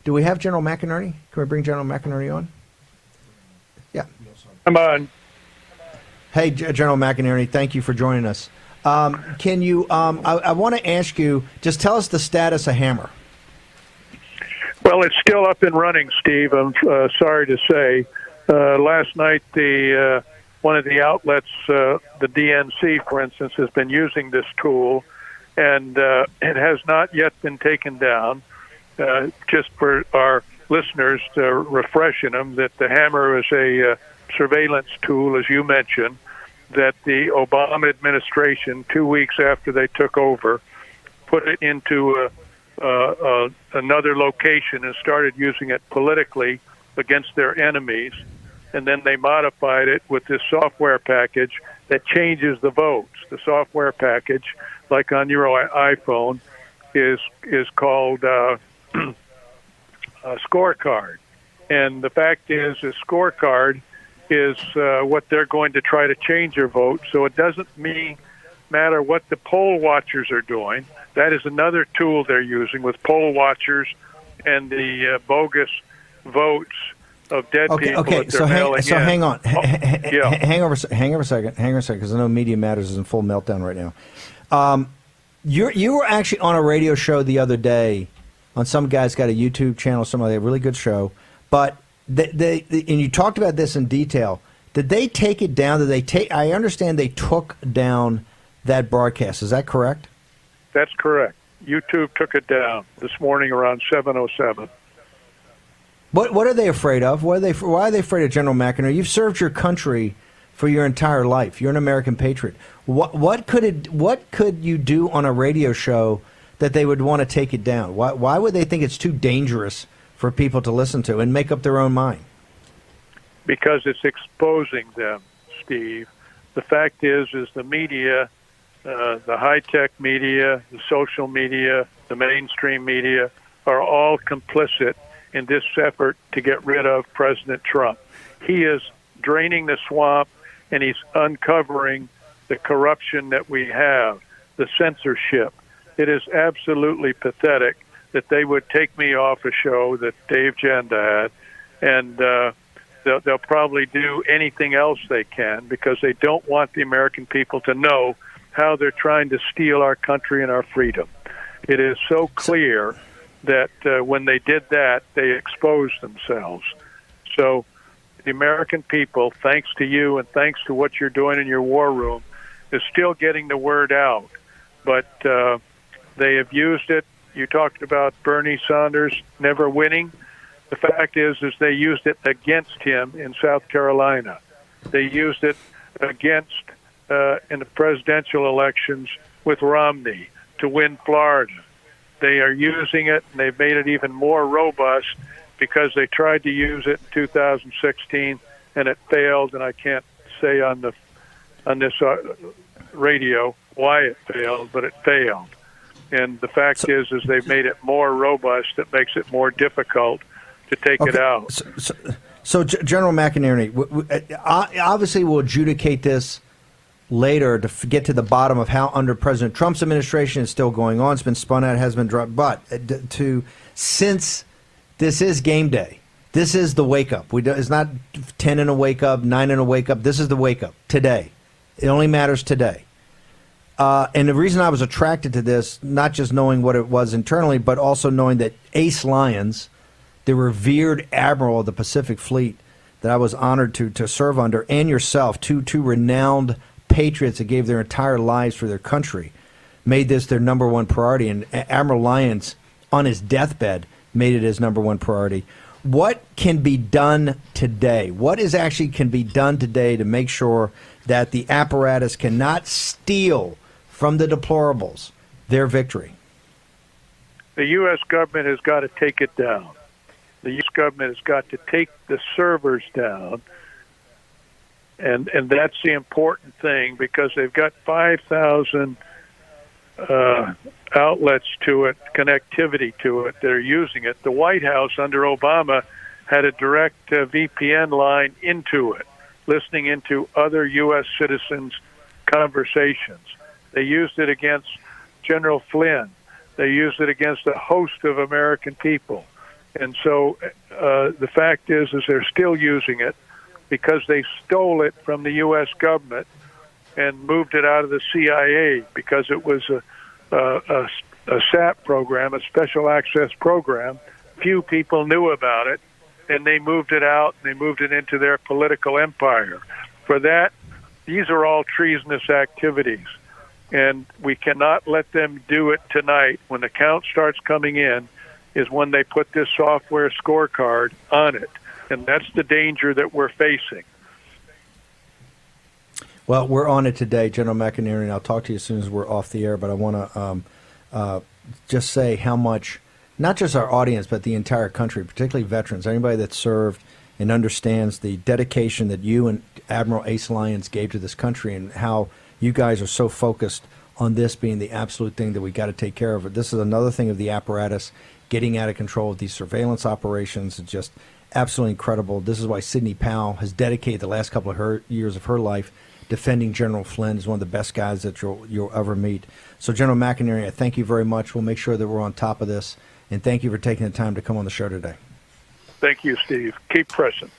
Do we have General McInerney? Can we bring General McInerney on? Yeah. Come on. Hey, General McInerney, thank you for joining us. Can you? I want to ask you. Just tell us the status of Hammer. Well, it's still up and running, Steve. I'm sorry to say. Last night, one of the outlets, the DNC, for instance, has been using this tool, and it has not yet been taken down. Just for our listeners, to refreshing them, that the Hammer is a surveillance tool, as you mentioned, that the Obama administration, 2 weeks after they took over, put it into another location and started using it politically against their enemies. And then they modified it with this software package that changes the votes. The software package, like on your iPhone, is called a scorecard. And the fact is, a scorecard is what they're going to try to change their vote. So it doesn't matter what the poll watchers are doing. That is another tool they're using with poll watchers and the bogus votes of dead people. Okay. That they're mailing in. Hang on. Yeah. Hang over a second, because I know Media Matters is in full meltdown right now. You were actually on a radio show the other day. On some guy's got a YouTube channel, somebody a really good show, but and you talked about this in detail. Did they take it down? I understand they took down that broadcast. Is that correct? That's correct. YouTube took it down this morning around 7:07. What are they afraid of? Why are they afraid of General McInerney? You've served your country for your entire life. You're an American patriot. What could you do on a radio show that they would want to take it down? Why would they think it's too dangerous for people to listen to and make up their own mind? Because it's exposing them, Steve. The fact is the media, the high-tech media, the social media, the mainstream media are all complicit in this effort to get rid of President Trump. He is draining the swamp, and he's uncovering the corruption that we have, the censorship. It is absolutely pathetic that they would take me off a show that Dave Janda had, and they'll probably do anything else they can because they don't want the American people to know how they're trying to steal our country and our freedom. It is so clear that when they did that, they exposed themselves. So the American people, thanks to you and thanks to what you're doing in your war room, is still getting the word out. But they have used it. You talked about Bernie Sanders never winning. The fact is they used it against him in South Carolina. They used it against in the presidential elections with Romney to win Florida. They are using it, and they've made it even more robust because they tried to use it in 2016, and it failed. And I can't say on this radio why it failed, but it failed. And the fact is they've made it more robust. It makes it more difficult to take it out. So General McInerney, obviously we'll adjudicate this later to get to the bottom of how under President Trump's administration it's still going on. It's been spun out, has been dropped. But since this is game day, this is the wake up. It's not 10 in a wake up, 9 in a wake up. This is the wake up today. It only matters today. And the reason I was attracted to this, not just knowing what it was internally, but also knowing that Ace Lyons, the revered admiral of the Pacific Fleet that I was honored to serve under, and yourself, two renowned patriots that gave their entire lives for their country, made this their number one priority. And Admiral Lyons, on his deathbed, made it his number one priority. What can be done today? What can be done today to make sure that the apparatus cannot steal from the deplorables their victory? The U.S. government has got to take it down. The U.S. government has got to take the servers down, and that's the important thing because they've got 5,000 outlets to it, connectivity to it. They're using it. The White House under Obama had a direct VPN line into it, listening into other U.S. citizens' conversations. They used it against General Flynn. They used it against a host of American people. And so the fact is they're still using it because they stole it from the U.S. government and moved it out of the CIA because it was a SAP program, a special access program. Few people knew about it, and they moved it out, and they moved it into their political empire. For that, these are all treasonous activities, and we cannot let them do it tonight. When the count starts coming in is when they put this software scorecard on it, and that's the danger that we're facing. Well, we're on it today, General McInerney, and I'll talk to you as soon as we're off the air, but I want to just say how much, not just our audience, but the entire country, particularly veterans, anybody that served and understands the dedication that you and Admiral Ace Lyons gave to this country and how you guys are so focused on this being the absolute thing that we got to take care of. This is another thing of the apparatus getting out of control with these surveillance operations. It's just absolutely incredible. This is why Sidney Powell has dedicated the last couple of years of her life defending General Flynn. Is one of the best guys that you'll ever meet. So, General McInerney, I thank you very much. We'll make sure that we're on top of this. And thank you for taking the time to come on the show today. Thank you, Steve. Keep pressing.